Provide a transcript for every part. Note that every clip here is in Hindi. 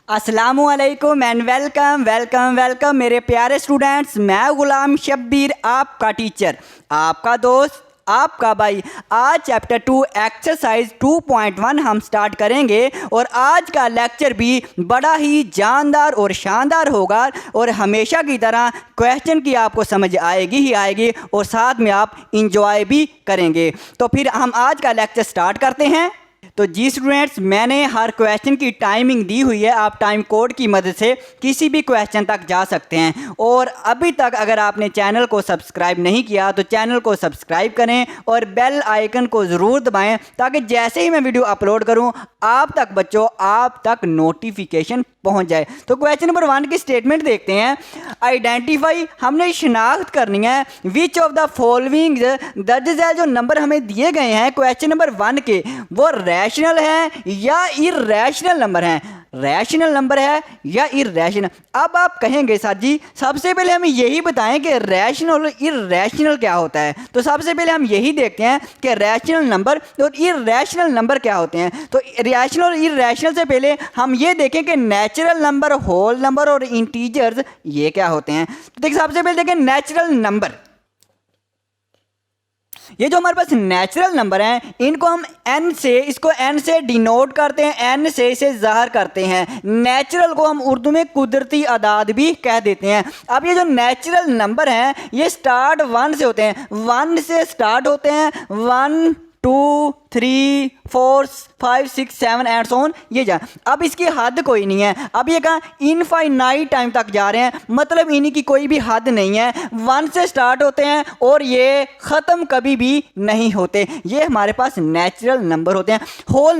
अस्सलामुअलैकुम एंड वेलकम वेलकम वेलकम मेरे प्यारे स्टूडेंट्स। मैं गुलाम शब्बीर आपका टीचर, आपका दोस्त, आपका भाई। आज चैप्टर 2 एक्सरसाइज 2.1 हम स्टार्ट करेंगे और आज का लेक्चर भी बड़ा ही जानदार और शानदार होगा और हमेशा की तरह क्वेश्चन की आपको समझ आएगी ही आएगी और साथ में आप इंजॉय भी करेंगे। तो फिर हम आज का लेक्चर स्टार्ट करते हैं। तो जी स्टूडेंट्स, मैंने हर क्वेश्चन की टाइमिंग दी हुई है। आप टाइम कोड की मदद से किसी भी क्वेश्चन तक जा सकते हैं। और अभी तक अगर आपने चैनल को सब्सक्राइब नहीं किया तो चैनल को सब्सक्राइब करें और बेल आइकन को ज़रूर दबाएं ताकि जैसे ही मैं वीडियो अपलोड करूं आप तक बच्चों आप तक नोटिफिकेशन पहुंच जाए। तो क्वेश्चन नंबर 1 की स्टेटमेंट देखते हैं। आइडेंटिफाई, हमने शिनाख्त करनी है विच ऑफ द फॉलोइंग दर्ज है जो नंबर हमें दिए गए हैं क्वेश्चन नंबर 1 के वो रैशनल है या इरैशनल नंबर हैं। रैशनल नंबर है या इरैशनल। अब आप कहेंगे सर जी सबसे पहले हमें यही बताएं कि रैशनल और इरैशनल क्या होता है। तो सबसे पहले हम यही देखते हैं कि रैशनल नंबर और इरैशनल नंबर क्या होते हैं। तो रैशनल और इरैशनल से पहले हम ये देखें कि नेचुरल नंबर, होल नंबर और इंटीजर्स ये क्या होते हैं। तो देखिए सबसे पहले देखें नेचुरल नंबर। ये जो हमारे पास नेचुरल नंबर हैं इनको हम इसको n से डिनोट करते हैं, n से इसे ज़ाहिर करते हैं। नेचुरल को हम उर्दू में कुदरती अदाद भी कह देते हैं। अब ये जो नेचुरल नंबर हैं ये स्टार्ट 1 से होते हैं, 1 से स्टार्ट होते हैं। 1 2 3 4 5 6 7 एंड सो ऑन ये जा। अब इसकी हद कोई नहीं है। अब ये कहाँ इनफाइनाइट टाइम तक जा रहे हैं, मतलब इनकी कोई भी हद नहीं है। 1 से स्टार्ट होते हैं और ये ख़त्म कभी भी नहीं होते। ये हमारे पास नेचुरल नंबर होते हैं। होल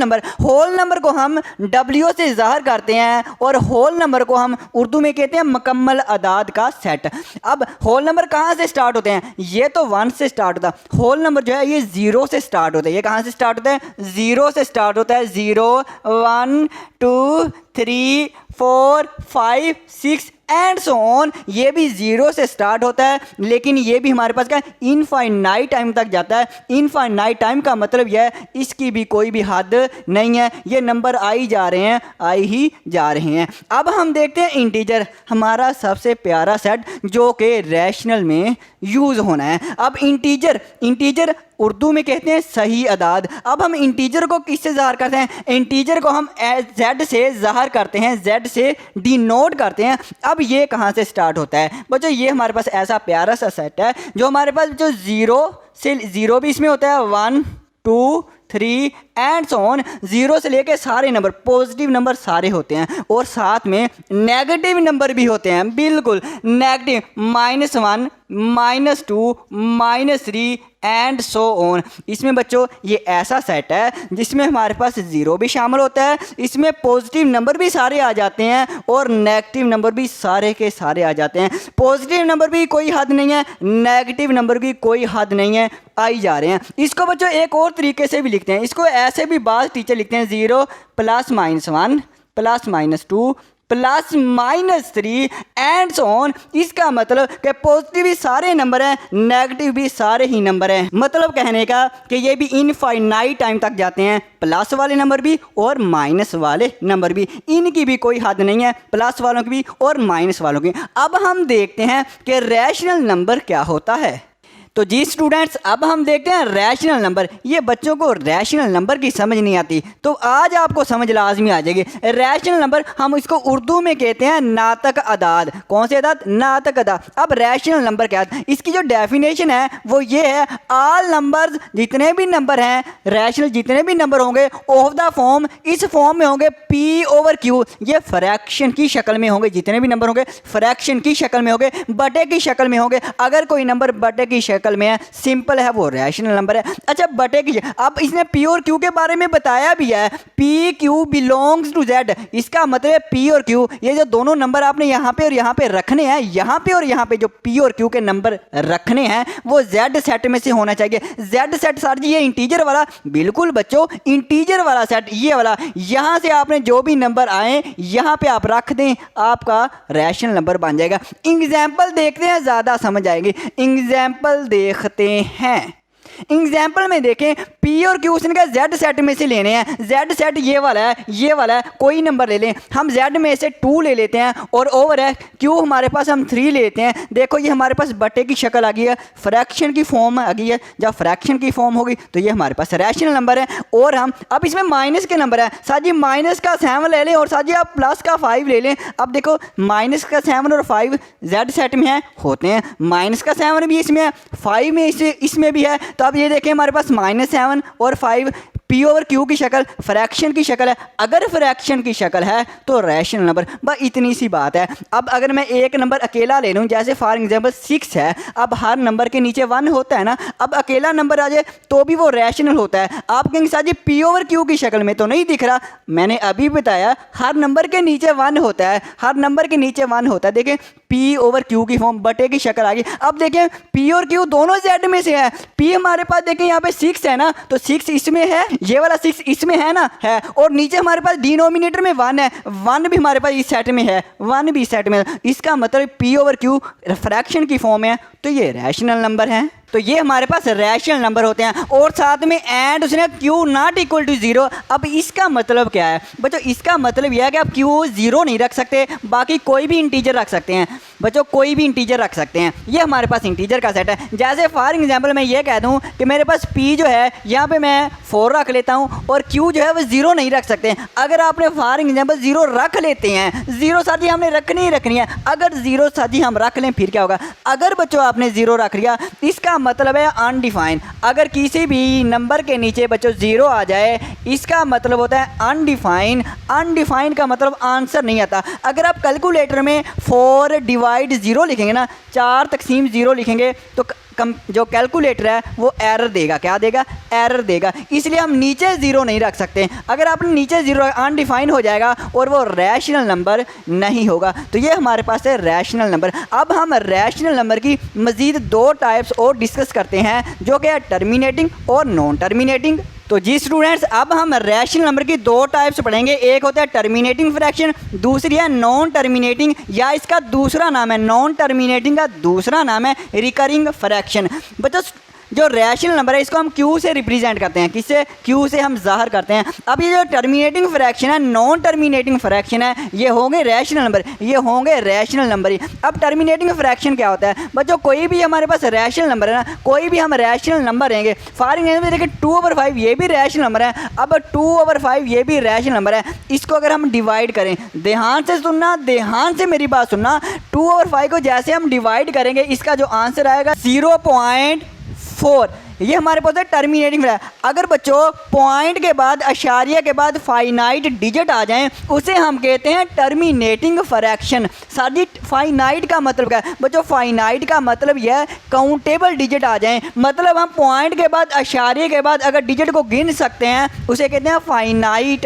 नंबर को हम W से ज़ाहिर करते हैं और होल नंबर को हम उर्दू में कहते हैं मुकम्मल अदाद का सेट। अब होल नंबर कहाँ से स्टार्ट होते हैं, ये तो 1 से स्टार्ट होता है। होल नंबर जो है ये 0 से स्टार्ट होता है। ये कहाँ से स्टार्ट होता है, 0 से स्टार्ट होता है। 0 1 2 3 4 5 6 एंड सो ऑन। ये भी 0 से स्टार्ट होता है लेकिन ये भी हमारे पास क्या इनफाइनाइट टाइम तक जाता है। इनफाइनाइट टाइम का मतलब यह है इसकी भी कोई भी हद नहीं है। ये नंबर आई जा रहे हैं, आई ही जा रहे हैं। अब हम देखते हैं इंटीजर, हमारा सबसे प्यारा सेट जो कि रैशनल में यूज़ होना है। अब इंटीजर उर्दू में कहते हैं सही अदाद। अब हम इंटीजर को किससे ज़ाहिर करते हैं, इंटीजर को हम z से ज़ाहिर करते हैं, z से डिनोट करते हैं। अब ये कहाँ से स्टार्ट होता है बच्चों, ये हमारे पास ऐसा प्यारा सा सेट है जो हमारे पास जो 0 भी इसमें होता है, 1 2 3 एंड सो ऑन। 0 से लेके सारे नंबर पॉजिटिव नंबर सारे होते हैं और साथ में नेगेटिव नंबर भी होते हैं। बिल्कुल नेगेटिव, -1 -2 -3 एंड सो ऑन। इसमें बच्चों ये ऐसा सेट है जिसमें हमारे पास 0 भी शामिल होता है, इसमें पॉजिटिव नंबर भी सारे आ जाते हैं और नेगेटिव नंबर भी सारे के सारे आ जाते हैं। पॉजिटिव नंबर भी कोई हद नहीं है, नेगेटिव नंबर भी कोई हद नहीं है, आई जा रहे हैं। इसको बच्चों एक और तरीके से भी लिखते हैं, इसको ऐसे भी बाज़ टीचर लिखते हैं 0 +-1 +-2 +-3 एंड सो ऑन। इसका मतलब कि पॉजिटिव भी सारे नंबर हैं, नेगेटिव भी सारे ही नंबर हैं। मतलब कहने का कि ये भी इनफाइनाइट टाइम तक जाते हैं, प्लस वाले नंबर भी और माइनस वाले नंबर भी, इनकी भी कोई हद नहीं है, प्लस वालों की भी और माइनस वालों की। अब हम देखते हैं कि रैशनल नंबर क्या होता है। तो जी स्टूडेंट्स, अब हम देखते हैं रैशनल नंबर। ये बच्चों को रैशनल नंबर की समझ नहीं आती तो आज आपको समझ लाजमी आ जाएगी। रैशनल नंबर हम इसको उर्दू में कहते हैं नातक अदाद। कौन से अदाद, नातक अदाद। अब रैशनल नंबर क्या है, इसकी जो डेफिनेशन है वो ये है, ऑल नंबर्स, जितने भी नंबर हैं रैशनल, जितने भी नंबर होंगे ऑफ द फॉर्म, इस फॉर्म में होंगे P/Q। ये फ्रैक्शन की शक्ल में होंगे, जितने भी नंबर होंगे फ्रैक्शन की शक्ल में होंगे, बटे की शक्ल में होंगे। अगर कोई नंबर बटे की शक्ल में है, सिंपल है, वो रैशनल नंबर है। अच्छा बटे की, अब इसने P और Q के बारे में बताया भी है, PQ बिलोंग्स टू Z। इसका मतलब P और Q ये जो दोनों नंबर आपने यहाँ पे और यहाँ पे रखने हैं, यहाँ पे और यहाँ पे जो P और Q के नंबर रखने हैं वो Z सेट में से होना चाहिए। Z सेट सर जी ये इंटीजर वाला, बिल्कुल बच्चों इंटीजर वाला सेट ये वाला। यहाँ से आपने जो भी नंबर आए यहाँ पे आप रख दें, आपका रैशनल नंबर बन जाएगा। एग्जाम्पल देखते हैं, ज़्यादा समझ आएगी। एग्जाम्पल देखते हैं। एग्जाम्पल में देखें पी और क्यू उसने कहा जेड सेट में से लेने हैं, जेड सेट ये वाला है, कोई नंबर ले लें, हम जेड में से 2 ले लेते हैं और ओवर है क्यू हमारे पास हम 3 लेते हैं। देखो ये हमारे पास बटे की शक्ल आ गई है, फ्रैक्शन की फॉर्म आ गई है। जब फ्रैक्शन की फॉर्म होगी तो ये हमारे पास रैशनल नंबर है। और हम अब इसमें माइनस के नंबर है, साथ ही माइनस का 7 ले लें और साथ ही आप प्लस का 5 ले लें। अब देखो माइनस का 7 और 5 जेड सेट में है होते हैं, माइनस का 7 भी इसमें है, 5 में इसमें भी है। तो अब ये देखें हमारे पास -7 और 5 पी ओवर क्यू की शक्ल फ्रैक्शन की शक्ल है। अगर फ्रैक्शन की शक्ल है तो रैशनल नंबर, बस इतनी सी बात है। अब अगर मैं एक नंबर अकेला ले लूँ, जैसे फॉर एग्जांपल 6 है, अब हर नंबर के नीचे 1 होता है ना, अब अकेला नंबर आ जाए तो भी वो रैशनल होता है। आप कहेंगे sir G P over Q की शक्ल में तो नहीं दिख रहा, मैंने अभी बताया हर नंबर के नीचे 1 होता है, हर नंबर के नीचे 1 होता है। देखें पी ओवर क्यू की फॉर्म बटे की शक्ल आ गई। अब देखें पी और क्यू दोनों जेड में से है, पी हमारे पास देखें यहाँ पे 6 है ना, तो 6 इसमें है, ये वाला 6 इसमें है ना, है, और नीचे हमारे पास डिनोमिनेटर में 1 है, 1 भी हमारे पास इस सेट में है, 1 भी इस सेट में है। इसका मतलब पी ओवर क्यू फ्रैक्शन की फॉर्म है, तो ये रैशनल नंबर है। तो ये हमारे पास रैशनल नंबर होते हैं। और साथ में एंड उसने क्यू नॉट इक्वल टू 0। अब इसका मतलब क्या है बच्चों, इसका मतलब यह है कि आप क्यू 0 नहीं रख सकते, बाकी कोई भी इंटीजर रख सकते हैं बच्चों, कोई भी इंटीजर रख सकते हैं। ये हमारे पास इंटीजर का सेट है। जैसे फॉर एग्जांपल मैं ये कह दूं कि मेरे पास p जो है यहाँ पे मैं 4 रख लेता हूँ और q जो है वो 0 नहीं रख सकते। अगर आपने फॉर एग्जांपल 0 रख लेते हैं, 0 साथी हमने रखनी ही रखनी है। अगर 0 साथी हम रख लें फिर क्या होगा, अगर बच्चों आपने 0 रख लिया इसका मतलब है अनडिफाइन। अगर किसी भी नंबर के नीचे बच्चों 0 आ जाए इसका मतलब होता है अनडिफाइन। अनडिफाइन का मतलब आंसर नहीं आता। अगर आप कैलकुलेटर में 4 डिवाइड 0 लिखेंगे ना, 4 तकसीम 0 लिखेंगे तो जो कैलकुलेटर है वो एरर देगा। क्या देगा, एरर देगा। इसलिए हम नीचे 0 नहीं रख सकते। अगर आपने नीचे 0 अनडिफाइन हो जाएगा और वो रैशनल नंबर नहीं होगा। तो ये हमारे पास है रैशनल नंबर। अब हम रैशनल नंबर की मज़ीद 2 टाइप्स और डिस्कस करते हैं, जो कि है टर्मिनेटिंग और नॉन टर्मिनेटिंग। तो जी स्टूडेंट्स, अब हम रैशनल नंबर की 2 टाइप्स पढ़ेंगे। एक होता है टर्मिनेटिंग फ्रैक्शन, दूसरी है नॉन टर्मिनेटिंग, या इसका दूसरा नाम है नॉन टर्मिनेटिंग का दूसरा नाम है रिकरिंग फ्रैक्शन। बच्चों जो रैशनल नंबर है इसको हम क्यू से रिप्रेजेंट करते हैं, किससे, क्यू से हम ज़ाहिर करते हैं। अब ये जो टर्मिनेटिंग फ्रैक्शन है, नॉन टर्मिनेटिंग फ्रैक्शन है, ये होंगे रैशनल नंबर, ये होंगे रैशनल नंबर ही। अब टर्मिनेटिंग फ्रैक्शन क्या होता है बच्चों, कोई भी हमारे पास रैशनल नंबर है ना, कोई भी हम रैशनल नंबर रहेंगे। फॉर एग्जाम्पल देखिए 2/5 ये भी रैशनल नंबर है। अब 2/5 ये भी रैशनल नंबर है। इसको अगर हम डिवाइड करें, ध्यान से सुनना, ध्यान से मेरी बात सुनना, 2/5 को जैसे हम डिवाइड करेंगे इसका जो आंसर आएगा 0.4, ये हमारे पास है टर्मिनेटिंग फ्रैक्शन। अगर बच्चों पॉइंट के बाद अशारिया के बाद फाइनाइट डिजिट आ जाएं उसे हम कहते हैं टर्मिनेटिंग फ्रैक्शन। सादी फाइनाइट का मतलब क्या है बच्चों, फाइनाइट का मतलब यह है काउंटेबल डिजिट आ जाएं, मतलब हम पॉइंट के बाद अशारिया के बाद अगर डिजिट को गिन सकते हैं उसे कहते हैं फाइनाइट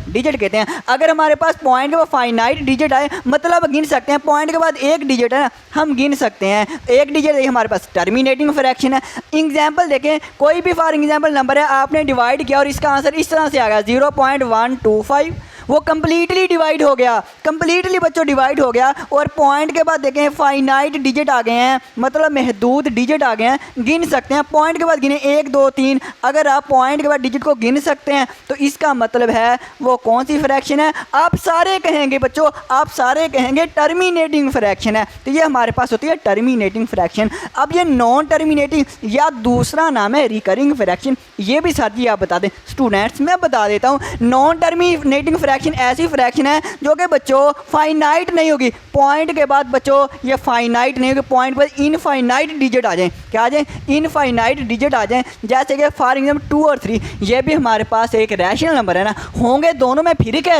डिजिट कहते हैं। अगर हमारे पास पॉइंट के बाद फाइनाइट डिजिट आए मतलब गिन सकते हैं, पॉइंट के बाद एक डिजिट है हम गिन सकते हैं, एक डिजिट हमारे पास टर्मिनेटिंग फ्रैक्शन है। एग्जाम्पल देखें, कोई भी फॉर एग्जाम्पल नंबर है आपने डिवाइड किया और इसका आंसर इस तरह से आ गया 0.125, वो कंप्लीटली डिवाइड हो गया, कंप्लीटली बच्चों डिवाइड हो गया। और पॉइंट के बाद देखें फाइनाइट डिजिट आ गए हैं, मतलब महदूद डिजिट आ गए हैं, गिन सकते हैं। पॉइंट के बाद गिने 1 2 3, अगर आप पॉइंट के बाद डिजिट को गिन सकते हैं तो इसका मतलब है वो कौन सी फ्रैक्शन है, आप सारे कहेंगे बच्चों, आप सारे कहेंगे टर्मिनेटिंग फ्रैक्शन है। तो ये हमारे पास होती है टर्मिनेटिंग फ्रैक्शन। अब ये नॉन टर्मिनेटिंग या दूसरा नाम है रिकरिंग फ्रैक्शन, ये भी साथी आप बता दें। स्टूडेंट्स मैं बता देता हूँ, नॉन टर्मिनेटिंग फ्रैक्शन ऐसी फ्रैक्शन है जो कि बच्चों फाइनाइट नहीं होगी, पॉइंट के बाद बच्चों ये फाइनाइट नहीं होगी, पॉइंट पर इनफाइनाइट डिजिट आ जाए। क्या आ जाए, इनफाइनाइट डिजिट आ जाए। जैसे कि फॉर एग्जाम्पल 2 और 3 ये भी हमारे पास एक रैशनल नंबर है ना, होंगे दोनों, मैं फिर कह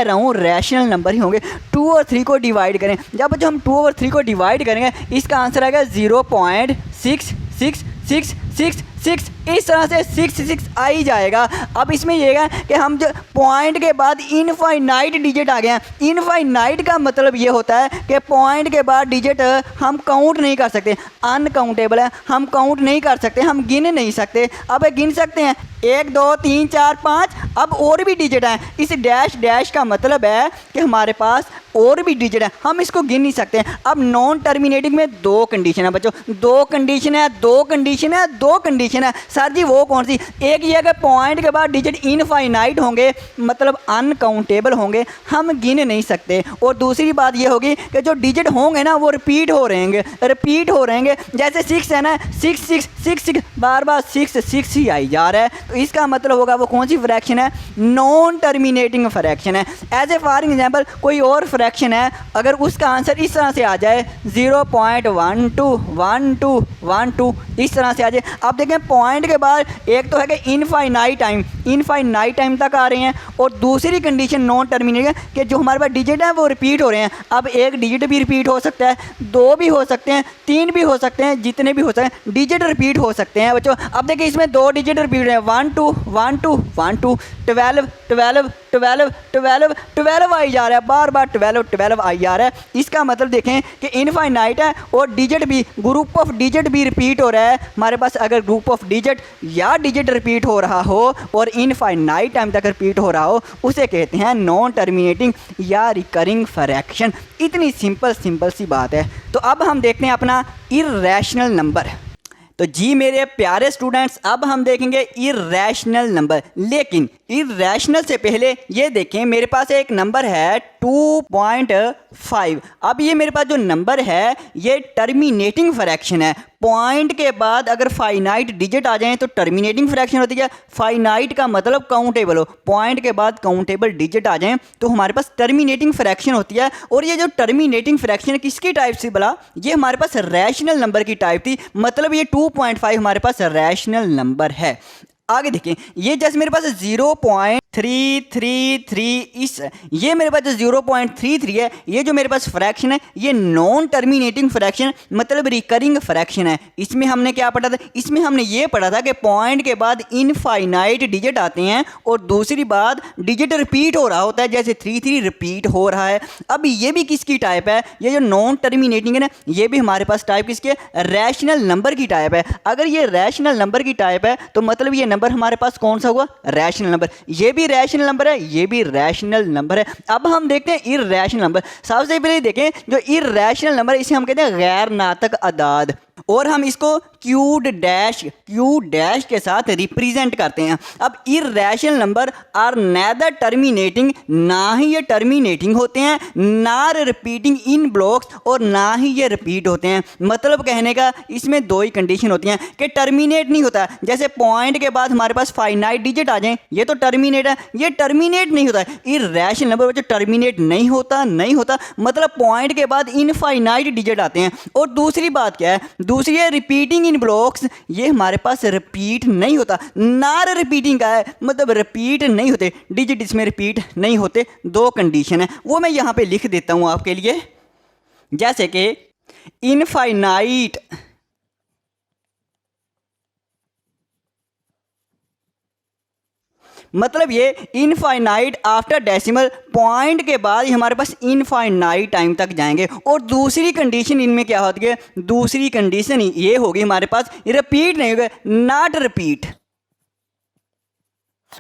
रहा हूँ रैशनल नंबर ही होंगे। 2 और 3 को डिवाइड करें, जब बच्चों हम 2 और 3 को डिवाइड करेंगे इसका आंसर आएगा 0.6666 6, इस तरह से 6 आ ही जाएगा। अब इसमें ये है कि हम जो पॉइंट के बाद इनफाइनाइट डिजिट आ गए हैं। इनफाइनाइट का मतलब ये होता है कि पॉइंट के बाद डिजिट हम काउंट नहीं कर सकते, अनकाउंटेबल है, हम काउंट नहीं कर सकते, हम गिन नहीं सकते। अब गिन सकते हैं 1 2 3 4 5, अब और भी डिजिट हैं। इस डैश डैश का मतलब है कि हमारे पास और भी डिजिट है, हम इसको गिन नहीं सकते। अब नॉन टर्मिनेटिंग में 2 कंडीशन है बच्चों, 2 कंडीशन है, 2 कंडीशन है, 2 कंडीशन है। सर जी वो कौन सी? एक ये है कि पॉइंट के बाद डिजिट इनफाइनाइट होंगे, मतलब अनकाउंटेबल होंगे, हम गिन नहीं सकते। और दूसरी बात ये होगी कि जो डिजिट होंगे ना वो रिपीट हो रहेंगे, रिपीट हो रहेंगे। जैसे 6 है ना, 6 6 6 6 बार बार 6 6 ही आई जा रहा है, तो इसका मतलब होगा वो कौन सी फ्रैक्शन है? नॉन टर्मिनेटिंग फ्रैक्शन है। एज ए फॉर एग्जाम्पल कोई और फ्रैक्शन है, अगर उसका आंसर इस तरह से आ जाए 0.1212 इस तरह से आ जाए। अब देखें पॉइंट के बाद एक तो है कि इनफाइनाइट टाइम तक आ रहे हैं, और दूसरी कंडीशन नॉन टर्मिनेटिंग है कि जो हमारे पास डिजिट है वो रिपीट हो रहे हैं। अब एक डिजिट भी रिपीट हो सकता है, 2 भी हो सकते हैं, 3 भी हो सकते हैं, जितने भी हो सकते हैं डिजिट रिपीट हो सकते हैं बच्चों। अब देखिए इसमें 2 डिजिट रिपीट है, 1 2 1 2 1 2 12 12 12 12 12 आई जा रहा है, बार बार 12 12 आई जा रहा है। इसका मतलब देखें कि इनफाइनाइट है और डिजिट भी, ग्रुप ऑफ डिजिट भी रिपीट हो रहा है हमारे पास। अगर ग्रुप ऑफ डिजिट या डिजिट रिपीट हो रहा हो और इनफाइनाइट टाइम तक रिपीट हो रहा हो, उसे कहते हैं नॉन टर्मिनेटिंग या रिकरिंग फ्रैक्शन। इतनी सिंपल सी बात है। तो अब हम देखते हैं अपना इर्रेशनल नंबर। तो जी मेरे प्यारे स्टूडेंट्स, अब हम देखेंगे इर्रेशनल नंबर। लेकिन इर्रेशनल से पहले ये देखें, मेरे पास एक नंबर है 2.5। अब ये मेरे पास जो नंबर है ये टर्मिनेटिंग फ्रैक्शन है। पॉइंट के बाद अगर फाइनाइट डिजिट आ जाएं तो टर्मिनेटिंग फ्रैक्शन होती है। फाइनाइट का मतलब काउंटेबल हो, पॉइंट के बाद काउंटेबल डिजिट आ जाएं तो हमारे पास टर्मिनेटिंग फ्रैक्शन होती है। और ये जो टर्मिनेटिंग फ्रैक्शन है किसकी टाइप से बोला? ये हमारे पास रैशनल नंबर की टाइप थी, मतलब ये 2.5 हमारे पास रैशनल नंबर है। आगे देखें, ये जैसे मेरे पास 0.333 इस, ये मेरे पास जो 0.33 है, ये जो मेरे पास फ्रैक्शन है ये नॉन टर्मिनेटिंग फ्रैक्शन मतलब रिकरिंग फ्रैक्शन है। इसमें हमने क्या पढ़ा था? इसमें हमने ये पढ़ा था कि पॉइंट के बाद इनफाइनाइट डिजिट आते हैं और दूसरी बात डिजिट रिपीट हो रहा होता है, जैसे 33 रिपीट हो रहा है। अब ये भी किसकी टाइप है? ये जो नॉन टर्मिनेटिंग है ना, ये भी हमारे पास टाइप किसकी है? रैशनल नंबर की टाइप है। अगर ये रैशनल नंबर की टाइप है तो मतलब ये नंबर हमारे पास कौन सा हुआ? Rational number. ये भी रैशनल नंबर है, ये भी रैशनल नंबर है। अब हम देखते हैं इर्रेशनल नंबर। सबसे पहले देखें जो इर्रेशनल नंबर है इसे हम कहते हैं गैर नातक अदाद, और हम इसको क्यू डैश के साथ रिप्रेजेंट करते हैं। अब irrational number are neither terminating, ना ही ये टर्मिनेटिंग होते हैं, ना रिपीटिंग इन ब्लॉक्स, और ना ही ये रिपीट होते हैं। मतलब कहने का इसमें 2 ही कंडीशन होती हैं कि टर्मिनेट नहीं होता। जैसे पॉइंट के बाद हमारे पास फाइनाइट डिजिट आ जाएं, ये तो टर्मिनेट है, ये टर्मिनेट नहीं होता है। इर्रेशनल नंबर जो टर्मिनेट नहीं होता मतलब पॉइंट के बाद इनफाइनाइट डिजिट आते हैं। और दूसरी बात क्या है? दूसरी है रिपीटिंग इन ब्लॉक्स, ये हमारे पास रिपीट नहीं होता। नार रिपीटिंग का है मतलब रिपीट नहीं होते, डिजिट इसमें रिपीट नहीं होते। 2 कंडीशन है, वो मैं यहाँ पे लिख देता हूँ आपके लिए। जैसे कि इनफाइनाइट मतलब ये इनफाइनाइट आफ्टर डेसिमल, पॉइंट के बाद ही हमारे पास इनफाइनाइट टाइम तक जाएंगे। और दूसरी कंडीशन इनमें क्या होती है? दूसरी कंडीशन ये होगी हमारे पास रिपीट नहीं होगा, नॉट रिपीट।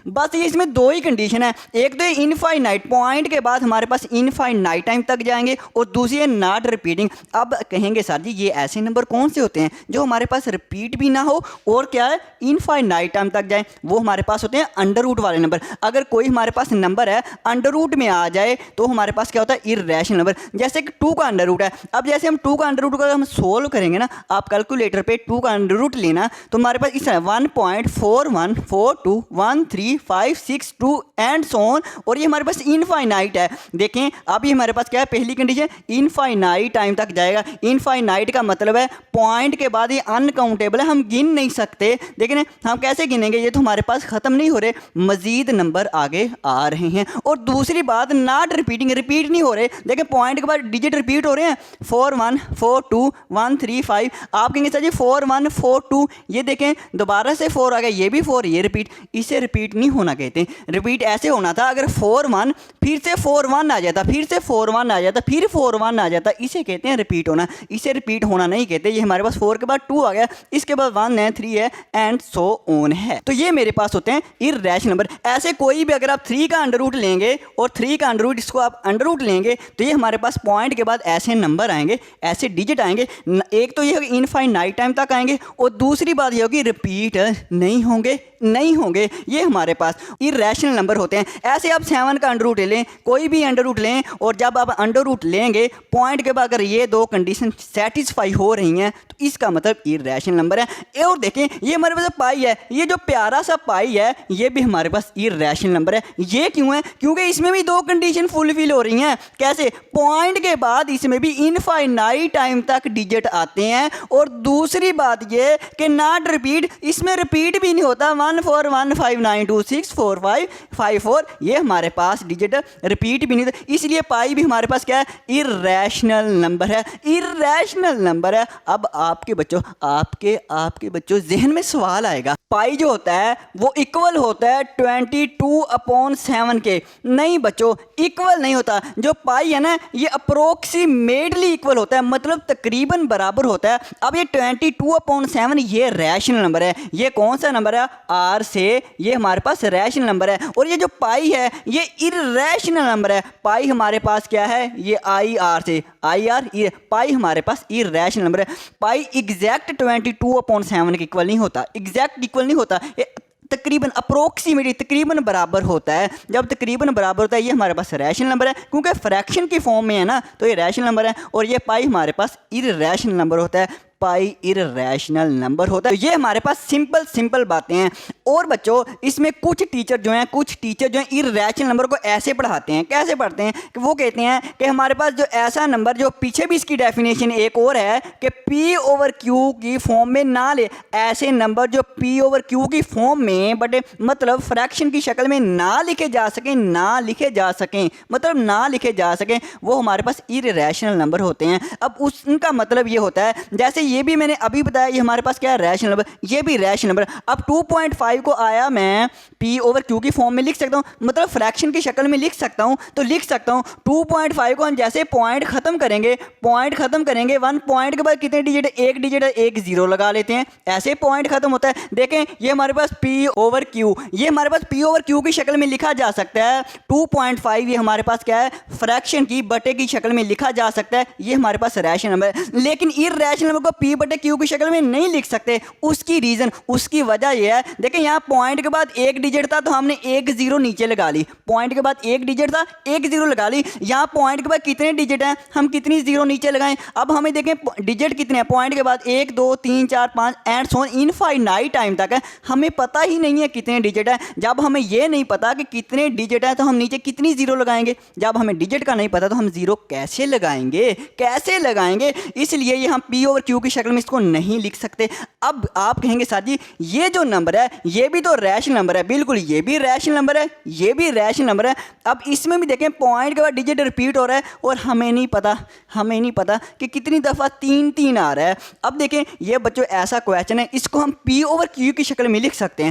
बस ये इसमें 2 ही कंडीशन है, एक तो इनफाइनाइट, पॉइंट के बाद हमारे पास इनफाइनाइट टाइम तक जाएंगे, और दूसरी है नॉट रिपीटिंग। अब कहेंगे सर जी ये ऐसे नंबर कौन से होते हैं जो हमारे पास रिपीट भी ना हो और क्या है इनफाइनाइट टाइम तक जाए? वो हमारे पास होते हैं अंडर रूट वाले नंबर। अगर कोई हमारे पास नंबर है अंडर रूट में आ जाए तो हमारे पास क्या होता है? Irrational number. जैसे कि 2 का अंडर रूट है, अब जैसे हम 2 का अंडर रूट का हम सोल्व करेंगे ना, आप कैलकुलेटर पे 2 का अंडर रूट लेना तो हमारे पास इस तरह 1.414213 3 5 6 2 एंड सो ऑन, और ये हमारे पास इनफाइनाइट है। देखें अब ये हमारे पास क्या है, पहली कंडीशन इनफाइनाइट टाइम तक जाएगा। इनफाइनाइट का मतलब है पॉइंट के बाद ये अनकाउंटेबल है, हम गिन नहीं सकते। देखें हम कैसे गिनेंगे, ये तो हमारे पास ख़त्म नहीं हो रहे, मजीद नंबर आगे आ रहे हैं। और दूसरी बात नॉट रिपीटिंग, रिपीट नहीं हो रहे। देखें पॉइंट के बाद डिजिट रिपीट हो रहे हैं, 4 1 4 2 1 3 5। आप कहेंगे सर जी 4 1 4 2, ये देखें दोबारा से 4 आ गया, ये भी 4, ये रिपीट, इसे रिपीट नहीं होना कहते। रिपीट ऐसे होना था अगर 4 1 फिर से 4 1 आ जाता, फिर से 4 1 आ जाता, फिर 4 1 आ जाता, इसे कहते हैं रिपीट होना। इसे रिपीट होना नहीं कहते। ये हमारे पास 4 के बाद 2 आ गया, इसके बाद 1 है, 3 है एंड सो ऑन है। तो ये मेरे पास होते हैं इर्रेशनल नंबर। ऐसे कोई भी अगर आप 3 का अंडर रूट लेंगे और 3 का अंडर रूट इसको आप अंडर रूट लेंगे तो ये हमारे पास पॉइंट के बाद ऐसे नंबर आएंगे, ऐसे डिजिट आएंगे। एक तो ये होगी इनफाइनाइट टाइम तक आएंगे, और दूसरी बात ये होगी रिपीट नहीं होंगे, नहीं होंगे। ये हमारे पास इर्रेशनल नंबर होते हैं। ऐसे आप 7 का अंडर रूट लें, कोई भी अंडर रूट लें, और जब आप अंडर रूट लेंगे पॉइंट के बाद अगर ये दो कंडीशन सेटिस्फाई हो रही हैं तो इसका मतलब इर्रेशनल नंबर है। और देखें ये हमारे पास पाई है, ये जो प्यारा सा पाई है ये भी हमारे पास इर्रेशनल नंबर है। ये क्यों है? क्योंकि इसमें भी दो कंडीशन फुलफिल हो रही हैं। कैसे? पॉइंट के बाद इसमें भी इनफाइनाइट टाइम तक डिजिट आते हैं, और दूसरी बात ये कि नॉट रिपीट, इसमें रिपीट भी नहीं होता। 1 4 1 5 9 2 6 4 5 5 4, ये हमारे पास डिजिट रिपीट भी नहीं था। इसलिए पाई भी हमारे पास क्या है? इर्रेशनल नंबर है, इर्रेशनल नंबर है। अब आपके बच्चों जहन में सवाल आएगा, पाई जो होता है वो इक्वल होता है 22/7 के। नहीं बच्चों, इक्वल नहीं होता। जो पाई है ना ये अप्रोक्सीमेटली इक्वल होता है, मतलब तकरीबन बराबर होता है। अब ये 22/7 ये रैशनल नंबर है। ये कौन सा नंबर है? आर से ये हमारे पास रैशनल नंबर है। और ये जो पाई है ये इर्रेशनल नंबर है। पाई हमारे पास क्या है? ये आई आर से, आई आर, पाई हमारे पास इर्रेशनल नंबर है। पाई एग्जैक्ट 22/7 के इक्वल नहीं होता, एग्जैक्ट इक्वल नहीं होता, तकरीबन अप्रोक्सीमेटली तकरीबन बराबर होता है। जब तकरीबन बराबर होता है ये हमारे पास रैशनल नंबर है, क्योंकि फ्रैक्शन की फॉर्म में है ना, तो ये रैशनल नंबर है। और ये पाई हमारे पास इर्रेशनल नंबर होता है, पाई इर्रेशनल नंबर होता है। तो ये हमारे पास सिंपल बातें हैं। और बच्चों इसमें कुछ टीचर जो हैं इर्रेशनल नंबर को ऐसे पढ़ाते हैं। कैसे पढ़ते हैं? कि वो कहते हैं कि हमारे पास जो ऐसा नंबर, जो पीछे भी इसकी डेफिनेशन एक और है कि P/Q की फॉर्म में ना ले, ऐसे नंबर जो P/Q की फॉर्म में बट मतलब फ्रैक्शन की शक्ल में ना लिखे जा सकें, वो हमारे पास इर्रेशनल नंबर होते हैं। अब उनका मतलब ये होता है, जैसे ये भी मैंने अभी बताया, ये हमारे पास क्या है? रैशनल नंबर, ये भी रैशनल नंबर। अब 2.5 को आया मैं P/Q की फॉर्म में लिख सकता हूँ, मतलब फ्रैक्शन की शक्ल में लिख सकता हूँ। तो लिख सकता हूँ 2.5 को हम जैसे पॉइंट खत्म करेंगे 1 पॉइंट के बाद कितने डिजिट? एक डिजिट है, एक जीरो लगा लेते हैं, ऐसे पॉइंट खत्म होता है। देखें ये हमारे पास P/Q, ये हमारे पास P/Q की शक्ल में लिखा जा सकता है। 2.5 ये हमारे पास क्या है? फ्रैक्शन की बटे की शक्ल में लिखा जा सकता है। ये हमारे पास रैशनल नंबर है। लेकिन इर्रेशनल नंबर को P/Q की शक्ल में नहीं लिख सकते। उसकी वजह यह है, देखें यहाँ पॉइंट के बाद एक डिजिट था तो हमने एक जीरो नीचे लगा ली। पॉइंट के बाद एक डिजिट था, एक जीरो लगा ली। यहाँ पॉइंट के बाद कितने डिजिट हैं, हम कितनी जीरो नीचे लगाएं? अब हमें देखें डिजिट कितने हैं पॉइंट के बाद, 1 2 3 4 5 and so on infinite time तक है। हमें पता ही नहीं है कितने डिजिट है। जब हमें ये नहीं पता कि कितने डिजिट है तो हम नीचे कितनी जीरो लगाएंगे? जब हमें डिजिट का नहीं पता तो हम जीरो कैसे लगाएंगे? इसलिए ये हम P/Q की शक्ल में इसको नहीं लिख सकते। अब आप कहेंगे सर जी ये जो नंबर है ये भी तो रैशनल नंबर है। बिल्कुल, ये भी रैशनल नंबर है, अब इसमें भी देखें पॉइंट के बाद डिजिट रिपीट हो रहा है और हमें नहीं पता कि कितनी दफ़ा 3 आ रहा है। अब देखें ये बच्चों ऐसा क्वेश्चन है, इसको हम P/Q की शक्ल में लिख सकते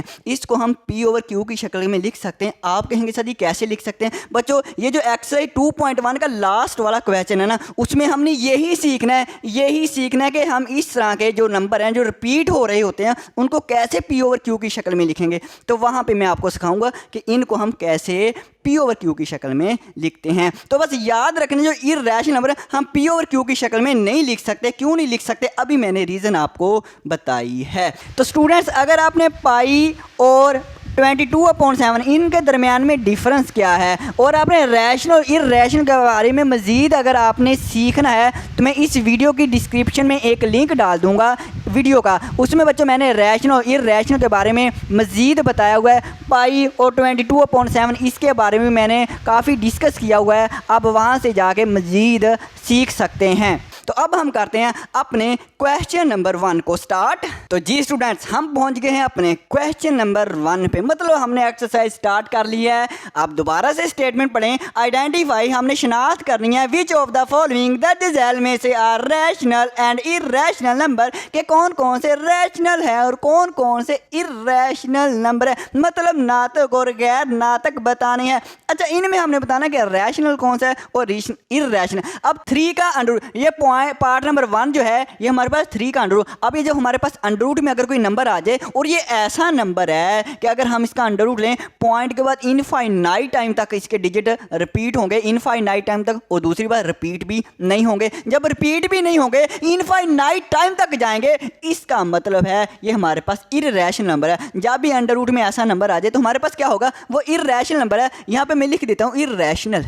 हैं। आप कहेंगे सर जी कैसे लिख सकते हैं? बच्चों ये जो एक्सरसाइज 2.1 का लास्ट वाला क्वेश्चन है ना, उसमें हमने यही सीखना है कि हम इस तरह के जो नंबर हैं जो रिपीट हो रहे होते हैं उनको कैसे P/Q की शक्ल में लिखेंगे। तो वहाँ पे मैं आपको सिखाऊंगा कि इनको हम कैसे P/Q की शक्ल में लिखते हैं। तो बस याद रखने, जो इर्रेशनल नंबर है हम P/Q की शक्ल में नहीं लिख सकते। क्यों नहीं लिख सकते? अभी मैंने रीज़न आपको बताई है। तो स्टूडेंट्स अगर आपने पाई और 22/7 इनके दरमियान में डिफरेंस क्या है और आपने रैशनल और इर्रेशनल के बारे में मज़ीद अगर आपने सीखना है तो मैं इस वीडियो की डिस्क्रिप्शन में एक लिंक डाल दूंगा। वीडियो का, उसमें बच्चों मैंने रैशनल इरैशनल के बारे में मज़ीद बताया हुआ है। पाई और 22/7 इसके बारे में मैंने काफ़ी डिस्कस किया हुआ है, आप वहाँ से जाके मज़ीद सीख सकते हैं। तो अब हम करते हैं अपने क्वेश्चन नंबर 1 को स्टार्ट। तो जी स्टूडेंट्स, हम पहुंच गए हैं अपने क्वेश्चन नंबर 1 पे, मतलब हमने एक्सरसाइज स्टार्ट कर ली है। आप दोबारा से स्टेटमेंट पढ़ें। आइडेंटिफाई, हमने शनाख्त करनी है which of the following that is एल में से are rational and irrational number, के कौन कौन से रैशनल है और कौन कौन से इरैशनल नंबर है, मतलब नातक और गैर नातक बताने हैं। अच्छा, इनमें हमने बताना कि रैशनल कौन सा है और इरैशनल। अब 3 का अंडर, ये पार्ट नंबर 1 जो है ये हमारे पास 3 का अंडर रूट। अब ये जो हमारे पास अंडर रूट में अगर कोई नंबर आ जाए और ये ऐसा नंबर है कि अगर हम इसका अंडर रूट लें, पॉइंट के बाद इनफाइनाइट टाइम तक इसके डिजिट रिपीट होंगे, इनफाइनाइट टाइम तक, और दूसरी बार रिपीट भी नहीं होंगे। जब रिपीट भी नहीं होंगे, इनफाइनाइट टाइम तक जाएंगे, इसका मतलब है ये हमारे पास इरैशनल नंबर है। जब भी अंडर रूट में ऐसा नंबर आ जाए तो हमारे पास क्या होगा, वो इरैशनल नंबर है। यहाँ पे मैं लिख देता हूँ इरैशनल।